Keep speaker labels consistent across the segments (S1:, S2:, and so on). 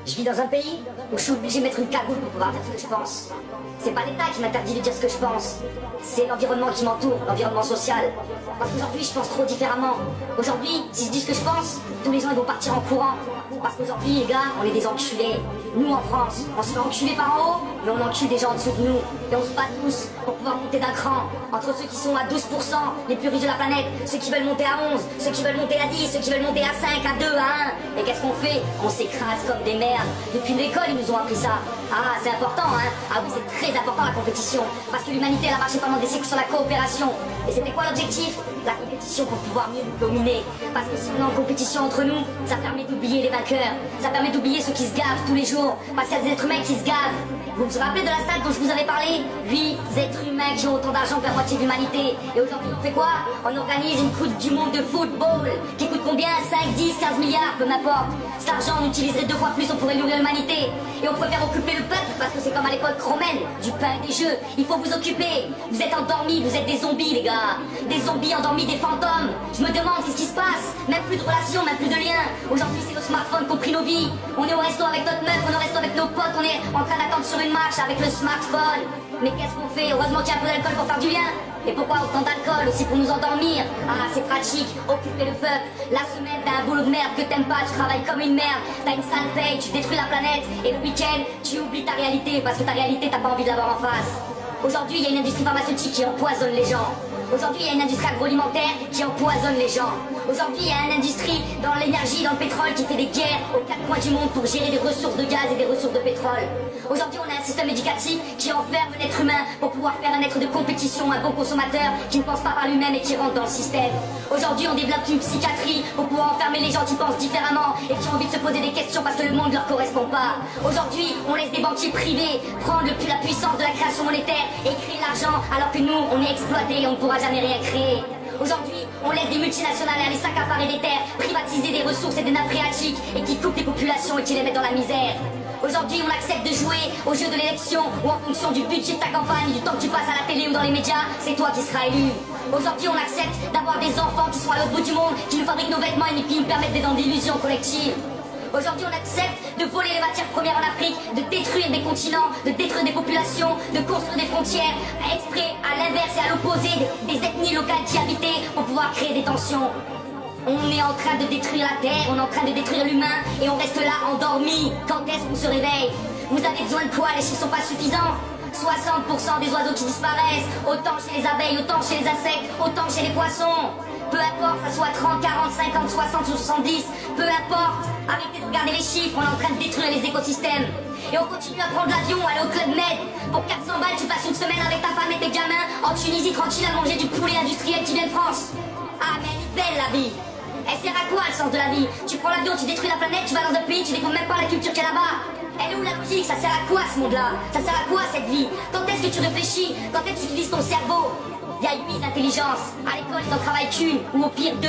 S1: Je vis dans un pays où je suis obligé de mettre une cagoule pour pouvoir dire ce que je pense. C'est pas l'État qui m'interdit de dire ce que je pense. C'est l'environnement qui m'entoure, l'environnement social. Parce qu'aujourd'hui, je pense trop différemment. Aujourd'hui, si je dis ce que je pense, tous les gens ils vont partir en courant. Parce qu'aujourd'hui, les gars, on est des enculés. Nous, en France, on se fait enculer par en haut, mais on encule des gens en dessous de nous. Et on se bat tous pour pouvoir monter d'un cran. Entre ceux qui sont à 12%, les plus riches de la planète, ceux qui veulent monter à 11, ceux qui veulent monter à 10, ceux qui veulent monter à 5, à 2, à 1. Et qu'est-ce qu'on fait? On s'écrase comme des merdes. Depuis l'école, ils nous ont appris ça. Ah, c'est important, hein? Ah oui, c'est très important la compétition. Parce que l'humanité, elle a marché pendant des siècles sur la coopération. Et c'était quoi l'objectif? La compétition pour pouvoir mieux nous dominer. Parce que si on est en compétition entre nous, ça permet d'oublier les vainqueurs. Ça permet d'oublier ceux qui se gavent tous les jours. Parce qu'il y a des êtres humains qui se gavent. Vous vous rappelez de la stat dont je vous avais parlé? 8 êtres humains qui ont autant d'argent que la moitié de l'humanité. Et aujourd'hui, on fait quoi? On organise une Coupe du Monde de football qui coûte combien? 5, 10, 15 milliards, peu m'importe. Cet argent, on utiliserait 2 fois plus, on pourrait nourrir l'humanité. Et on préfère occuper le peuple parce que c'est comme à l'époque romaine, du pain et des jeux. Il faut vous occuper. Vous êtes endormis, vous êtes des zombies, les gars. Des zombies endormis, des fantômes. Je me demande qu'est-ce qui se passe. Même plus de relations, même plus de liens. Aujourd'hui, c'est nos smartphones qui ont pris nos vies. On est au resto avec notre meuf, on est au resto avec nos potes, on est en train d'attendre sur une marche avec le smartphone. Mais qu'est-ce qu'on fait? Heureusement qu'il y a un peu d'alcool pour faire du lien. Et pourquoi autant d'alcool? Aussi pour nous endormir. Ah, c'est pratique, occuper le peuple. La semaine, t'as un boulot de merde que t'aimes pas, tu travailles comme une merde. T'as une sale paye, tu détruis la planète. Et le week-end, tu oublies ta réalité parce que ta réalité, t'as pas envie de l'avoir en face. Aujourd'hui, il y a une industrie pharmaceutique qui empoisonne les gens. Aujourd'hui, il y a une industrie agroalimentaire qui empoisonne les gens. Aujourd'hui, il y a une industrie dans l'énergie, dans le pétrole qui fait des guerres aux 4 coins du monde pour gérer des ressources de gaz et des ressources de pétrole. Aujourd'hui, on a un système éducatif qui enferme l'être humain pour pouvoir faire un être de compétition, un bon consommateur qui ne pense pas par lui-même et qui rentre dans le système. Aujourd'hui, on développe une psychiatrie pour pouvoir enfermer les gens qui pensent différemment et qui ont envie de se poser des questions parce que le monde ne leur correspond pas. Aujourd'hui, on laisse des banquiers privés prendre la puissance de la création monétaire et créer l'argent alors que nous, on est exploités et on ne pourra jamais rien créer. Aujourd'hui, on laisse des multinationales aller s'accaparer des terres, privatiser des ressources et des nappes phréatiques et qui coupent les populations et qui les mettent dans la misère. Aujourd'hui, on accepte de jouer au jeu de l'élection où en fonction du budget de ta campagne, du temps que tu passes à la télé ou dans les médias, c'est toi qui seras élu. Aujourd'hui, on accepte d'avoir des enfants qui sont à l'autre bout du monde, qui nous fabriquent nos vêtements et qui nous permettent d'être dans des illusions collectives. Aujourd'hui, on accepte de voler les matières premières en Afrique, de détruire des continents, de détruire des populations, de construire des frontières, exprès à l'inverse et à l'opposé des ethnies locales qui habitaient pour pouvoir créer des tensions. On est en train de détruire la Terre, on est en train de détruire l'humain et on reste là endormi. Quand est-ce qu'on se réveille? Vous avez besoin de quoi? Les chiffres sont pas suffisants. 60% des oiseaux qui disparaissent, autant chez les abeilles, autant chez les insectes, autant chez les poissons. Peu importe, ça soit 30, 40, 50, 60 ou 70, peu importe. Arrêtez de regarder les chiffres, on est en train de détruire les écosystèmes. Et on continue à prendre l'avion, aller au Club Med. Pour 400 balles, tu passes une semaine avec ta femme et tes gamins en Tunisie tranquille à manger du poulet industriel qui vient de France. Ah mais elle est belle la vie. Elle sert à quoi le sens de la vie? Tu prends l'avion, tu détruis la planète, tu vas dans un pays, tu découvres même pas la culture qu'il y a là-bas. Elle est où la logique? Ça sert à quoi ce monde-là? Ça sert à quoi cette vie? Quand est-ce que tu réfléchis? Quand est-ce que tu utilises ton cerveau? Il y a 8 intelligences. À l'école, ils n'en travaillent qu'une, ou au pire 2.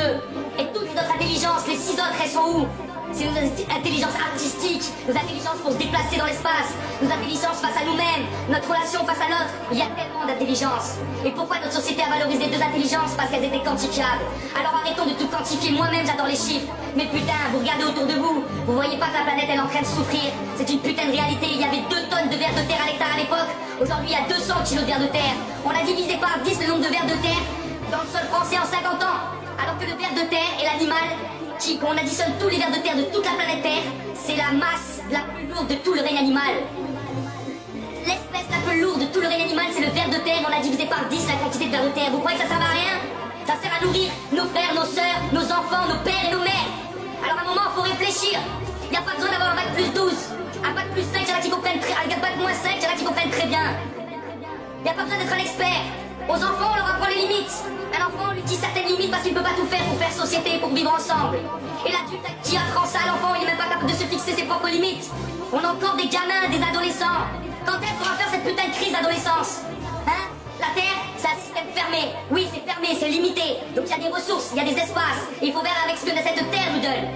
S1: Et toutes les autres intelligences, les 6 autres, elles sont où? C'est nos intelligences artistiques, nos intelligences pour se déplacer dans l'espace, nos intelligences face à nous-mêmes, notre relation face à l'autre. Il y a tellement d'intelligences. Et pourquoi notre société a valorisé 2 intelligences? Parce qu'elles étaient quantifiables. Alors arrêtons de tout quantifier. Moi-même, j'adore les chiffres. Mais putain, vous regardez autour de vous, vous voyez pas que la planète elle est en train de souffrir. C'est une putain de réalité. Il y avait 2 tonnes de vers de terre à l'hectare à l'époque. Aujourd'hui, il y a 200 kilos de vers de terre. On a divisé par 10 le nombre de vers de terre dans le sol français en 50 ans. Alors que le ver de terre est l'animal qu'on additionne tous les vers de terre de toute la planète Terre, c'est la masse la plus lourde de tout le règne animal. L'espèce la plus lourde de tout le règne animal, c'est le ver de terre. On a divisé par 10 la quantité de vers de terre. Vous croyez que ça sert à rien? Ça sert à nourrir nos frères, nos sœurs, nos enfants, nos pères et nos mères. Alors à un moment, il faut réfléchir. Il n'y a pas besoin d'avoir un bac plus 12. Un bac plus 5, il y en a qui comprennent très bien. Un bac moins 5, il y en a qui comprennent très bien. Il n'y a pas besoin d'être un expert. Aux enfants, on leur apprend les limites. Un enfant, on lui dit certaines limites parce qu'il ne peut pas tout faire pour faire société, pour vivre ensemble. Et l'adulte qui apprend ça à l'enfant, il n'est même pas capable de se fixer ses propres limites. On a encore des gamins, des adolescents. Quand est-ce qu'on va faire cette putain de crise d'adolescence? Hein? La Terre, c'est un système fermé. Oui, c'est fermé, c'est limité. Donc il y a des ressources, il y a des espaces. Et il faut faire avec ce que cette Terre nous donne.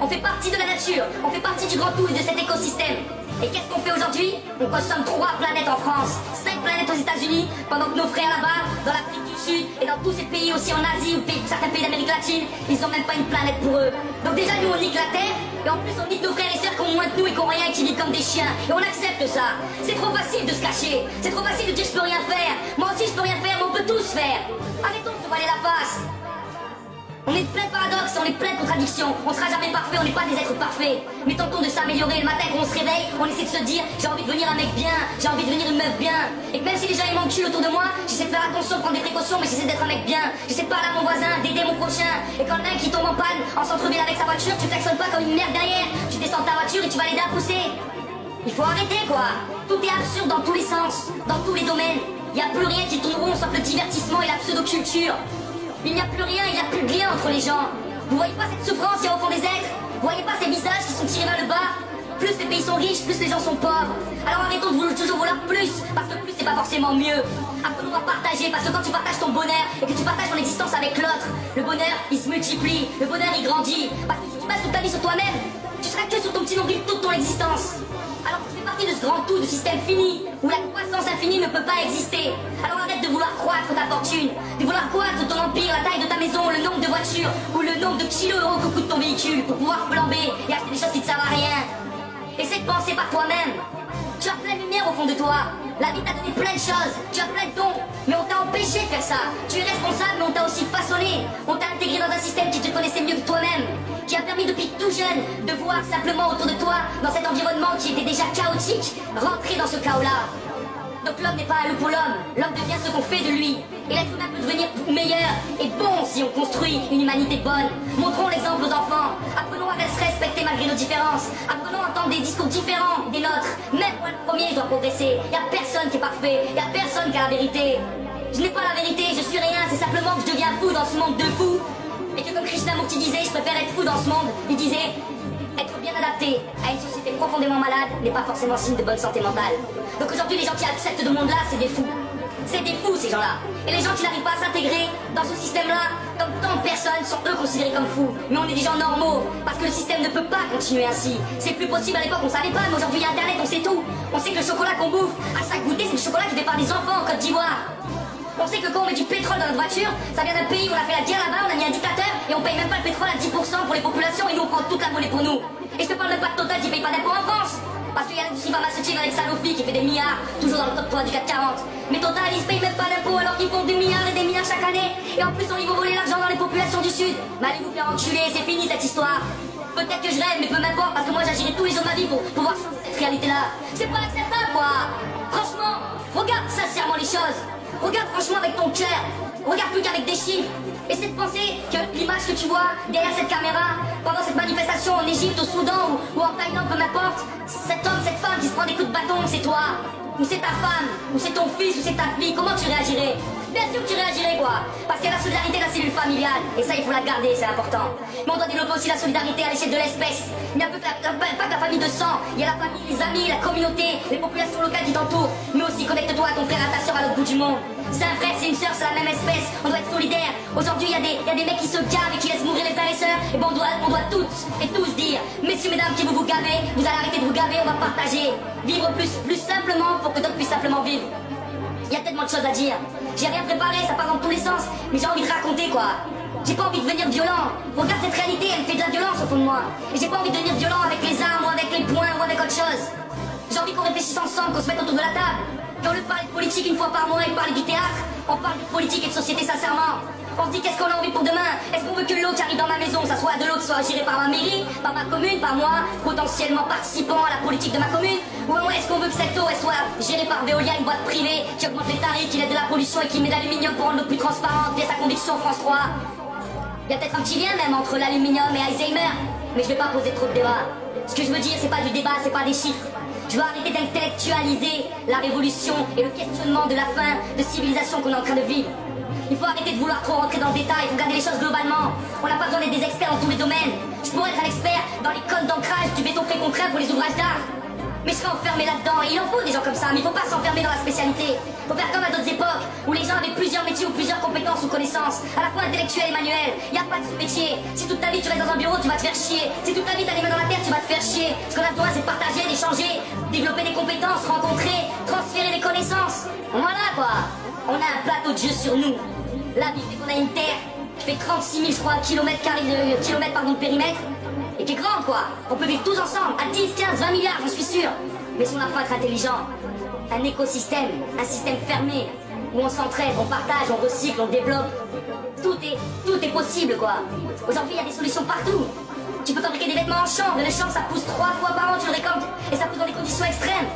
S1: On fait partie de la nature, on fait partie du grand tout et de cet écosystème. Et qu'est-ce qu'on fait aujourd'hui? On consomme 3 planètes en France, 5 planètes aux États-Unis, pendant que nos frères là-bas, dans l'Afrique du Sud et dans tous ces pays aussi en Asie ou certains pays d'Amérique latine, ils ont même pas une planète pour eux. Donc déjà nous on nique la Terre, et en plus on nique nos frères et sœurs qui ont moins que nous et qui ont rien et qui vivent comme des chiens. Et on accepte ça. C'est trop facile de se cacher, c'est trop facile de dire je peux rien faire. Moi aussi je peux rien faire, mais on peut tous faire. Arrêtons de se voiler la face. On est plein de paradoxes, on est plein de contradictions. On sera jamais parfait, on n'est pas des êtres parfaits. Mais tentons de s'améliorer. Le matin quand on se réveille, on essaie de se dire j'ai envie de devenir un mec bien, j'ai envie de devenir une meuf bien. Et que même si les gens ils m'enculent autour de moi, j'essaie de faire attention, de prendre des précautions, mais j'essaie d'être un mec bien. J'essaie de parler à mon voisin, d'aider mon prochain. Et quand le mec qui tombe en panne en centre-ville avec sa voiture, tu klaxonnes pas comme une merde derrière. Tu descends de ta voiture et tu vas l'aider à pousser. Il faut arrêter quoi. Tout est absurde dans tous les sens, dans tous les domaines. Il n'y a plus rien qui tourne rond sauf le divertissement et la pseudo-culture. Il n'y a plus rien, il n'y a plus de lien entre les gens. Vous voyez pas cette souffrance qu'il y a au fond des êtres? Vous voyez pas ces visages qui sont tirés vers le bas? Plus les pays sont riches, plus les gens sont pauvres. Alors arrêtons de toujours vouloir plus, parce que plus c'est pas forcément mieux. Apprenons à partager, parce que quand tu partages ton bonheur et que tu partages ton existence avec l'autre, le bonheur il se multiplie, le bonheur il grandit. Parce que si tu passes toute ta vie sur toi-même, tu seras que sur ton petit nombril toute ton existence. Alors tu fais partie de ce grand tout, de système fini, où la croissance infinie ne peut pas exister. Alors arrête de vouloir croître ta fortune, de vouloir croître ton empire, la taille de ta maison, le nombre de voitures, ou le nombre de kilos que coûte ton véhicule pour pouvoir flamber et acheter des choses qui ne servent à rien. Essaie de penser par toi-même. Tu as plein de lumière au fond de toi. La vie t'a donné plein de choses, tu as plein de dons, mais on t'a empêché de faire ça. Tu es responsable, mais on t'a aussi façonné. On t'a intégré dans un système qui te connaissait mieux que toi-même, qui a permis depuis tout jeune de voir simplement autour de toi, dans cet environnement qui était déjà chaotique, rentrer dans ce chaos-là. Donc l'homme n'est pas un loup pour l'homme, l'homme devient ce qu'on fait de lui. Et l'être humain peut devenir meilleur et bon si on construit une humanité bonne. Montrons l'exemple aux enfants, apprenons à se respecter malgré nos différences, apprenons à entendre des discours différents des nôtres. Même moi le premier je dois progresser, il n'y a personne qui est parfait, il n'y a personne qui a la vérité. Je n'ai pas la vérité, je suis rien, c'est simplement que je deviens fou dans ce monde de fous. Et que comme Krishnamurti disait, je préfère être fou dans ce monde, il disait être bien adapté à une société profondément malade n'est pas forcément signe de bonne santé mentale. Donc aujourd'hui les gens qui acceptent ce monde-là, c'est des fous. C'est des fous ces gens-là. Et les gens qui n'arrivent pas à s'intégrer dans ce système-là, comme tant de personnes, sont eux considérés comme fous. Mais on est des gens normaux, parce que le système ne peut pas continuer ainsi. C'est plus possible, à l'époque on savait pas, mais aujourd'hui il y a Internet, on sait tout. On sait que le chocolat qu'on bouffe à chaque goûter, c'est du chocolat qui est fait par des enfants en Côte d'Ivoire. On sait que quand on met du pétrole dans notre voiture, ça vient d'un pays où on a fait la guerre là-bas, on a mis un dictateur et on paye même pas le pétrole à 10% pour les populations et nous on prend toute la monnaie pour nous. Et je te parle même pas de Total qui paye pas d'impôts en France. Parce qu'il y a l'industrie pharmaceutique avec Sanofi qui fait des milliards, toujours dans le top 3 du CAC 40. Mais Total ils se payent même pas d'impôts alors qu'ils font des milliards et des milliards chaque année. Et en plus ils vont voler l'argent dans les populations du Sud. Mais allez vous faire enculer, c'est fini cette histoire. Peut-être que je rêve, mais peu m'importe, parce que moi j'agirai tous les jours de ma vie pour pouvoir changer cette réalité-là. C'est pas acceptable quoi. Franchement, regarde sincèrement les choses. Regarde franchement avec ton cœur, regarde plus qu'avec des chiffres. Essaie de penser que l'image que tu vois derrière cette caméra, pendant cette manifestation en Égypte, au Soudan ou en Thaïlande, peu m'importe, cet homme, cette femme qui se prend des coups de bâton, c'est toi. Ou c'est ta femme, ou c'est ton fils, ou c'est ta fille, comment tu réagirais? Bien sûr que tu réagirais quoi. Parce qu'il y a la solidarité de la cellule familiale, et ça il faut la garder, c'est important. Mais on doit développer aussi la solidarité à l'échelle de l'espèce. Il n'y a pas que la famille de sang, il y a la famille, les amis, la communauté, les populations locales qui t'entourent. Mais aussi connecte-toi à ton frère, à ta soeur à l'autre bout du monde. C'est un frère, c'est une soeur, c'est la même espèce, on doit être solidaire. Aujourd'hui il y a des mecs qui se gavent et qui laissent mourir les frères et sœurs. Et bon on doit toutes et tous dire, messieurs, mesdames, qui vous gavez, vous allez arrêter de vous gaver, on va partager. Vivre plus simplement pour que d'autres puissent simplement vivre. Il y a tellement de choses à dire. J'ai rien préparé, ça part dans tous les sens, mais j'ai envie de raconter quoi. J'ai pas envie de devenir violent. Regarde cette réalité, elle me fait de la violence au fond de moi. Et j'ai pas envie de devenir violent avec les armes ou avec les poings ou avec autre chose. J'ai envie qu'on réfléchisse ensemble, qu'on se mette autour de la table. Et au lieu de parler de politique une fois par mois et de parler du théâtre, on parle de politique et de société sincèrement. On se dit qu'est-ce qu'on a envie pour demain. Est-ce qu'on veut que l'eau qui arrive dans ma maison, ça soit de l'eau qui soit gérée par ma mairie, par ma commune, par moi, potentiellement participant à la politique de ma commune? Ou est-ce qu'on veut que cette eau elle soit gérée par Veolia, une boîte privée, qui augmente les tarifs, qui aide de la pollution et qui met de l'aluminium pour rendre l'eau plus transparente via sa conviction France 3? Il y a peut-être un petit lien même entre l'aluminium et Alzheimer, mais je vais pas poser trop de débat. Ce que je veux dire, c'est pas du débat, c'est pas des chiffres. Je veux arrêter d'intellectualiser la révolution et le questionnement de la fin de civilisation qu'on est en train de vivre. Il faut arrêter de vouloir trop rentrer dans le détail, il faut regarder les choses globalement. On n'a pas besoin d'être des experts dans tous les domaines. Je pourrais être un expert dans les codes d'ancrage du béton précontraint pour les ouvrages d'art. Mais je serais enfermé là-dedans, et il en faut des gens comme ça, mais il faut pas s'enfermer dans la spécialité. Faut faire comme à d'autres époques, où les gens avaient plusieurs métiers ou plusieurs compétences ou connaissances, à la fois intellectuelles et manuelles. Y a pas de sous-métier. Si toute ta vie tu restes dans un bureau, tu vas te faire chier. Si toute ta vie t'as les mains dans la terre, tu vas te faire chier. Ce qu'on a besoin, c'est de partager, d'échanger, développer des compétences, rencontrer, transférer des connaissances. Voilà quoi. On a un plateau de jeu sur nous. La vie fait qu'on a une terre qui fait 36 000, je crois, kilomètres de périmètre. Et qui est grande quoi. On peut vivre tous ensemble, à 10, 15, 20 milliards, j'en suis sûr. Mais si on apprend à être intelligent, un écosystème, un système fermé, où on s'entraide, on partage, on recycle, on développe, tout est possible quoi. Aujourd'hui il y a des solutions partout. Tu peux fabriquer des vêtements en chambre, et le champ ça pousse 3 fois par an, tu le récoltes, et ça pousse dans des conditions extrêmes.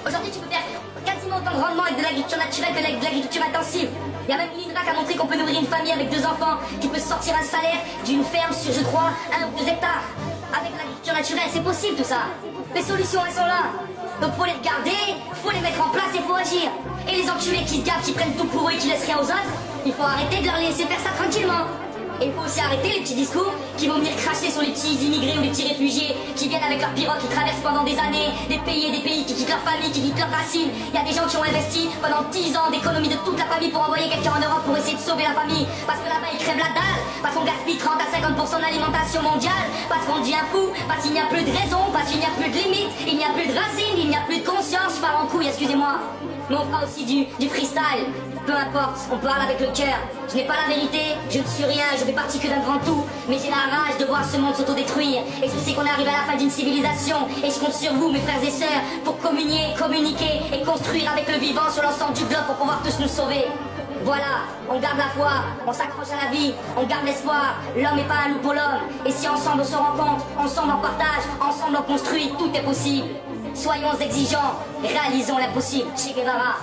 S1: Aujourd'hui tu peux faire quasiment autant de rendement avec de l'agriculture naturelle que de l'agriculture intensive. Il y a même l'INRA qui a montré qu'on peut nourrir une famille avec 2 enfants, qui peut sortir un salaire d'une ferme sur, je crois, 1 ou 2 hectares. Avec l'agriculture naturelle, c'est possible tout ça. Les solutions, elles sont là. Donc faut les regarder, faut les mettre en place et faut agir. Et les enculés qui se gavent, qui prennent tout pour eux et qui laissent rien aux autres, il faut arrêter de leur laisser faire ça tranquillement. Et il faut aussi arrêter les petits discours qui vont venir cracher sur les petits immigrés ou les petits réfugiés qui viennent avec leurs pirogues, qui traversent pendant des années des pays et des pays, qui quittent leur famille, qui quittent leurs racines. Il y a des gens qui ont investi pendant 10 ans d'économie de toute la famille pour envoyer quelqu'un en Europe pour essayer de sauver la famille. Parce que là-bas ils crèvent la dalle, parce qu'on gaspille 30 à 50% d'alimentation mondiale, parce qu'on devient fou, parce qu'il n'y a plus de raison, parce qu'il n'y a plus de limite, il n'y a plus de racines, il n'y a plus de conscience. Je pars en couille, excusez-moi. Mais on fera aussi du freestyle. Peu importe, on parle avec le cœur. Je n'ai pas la vérité, je ne suis rien, je fais partie que d'un grand tout. Mais j'ai la rage de voir ce monde s'autodétruire. Et je sais qu'on arrive à la fin d'une civilisation. Et je compte sur vous, mes frères et sœurs, pour communiquer et construire avec le vivant sur l'ensemble du globe pour pouvoir tous nous sauver. Voilà, on garde la foi, on s'accroche à la vie, on garde l'espoir. L'homme n'est pas un loup pour l'homme. Et si ensemble on se rencontre, ensemble on partage, ensemble on construit, tout est possible. Soyons exigeants, réalisons l'impossible. Che Guevara.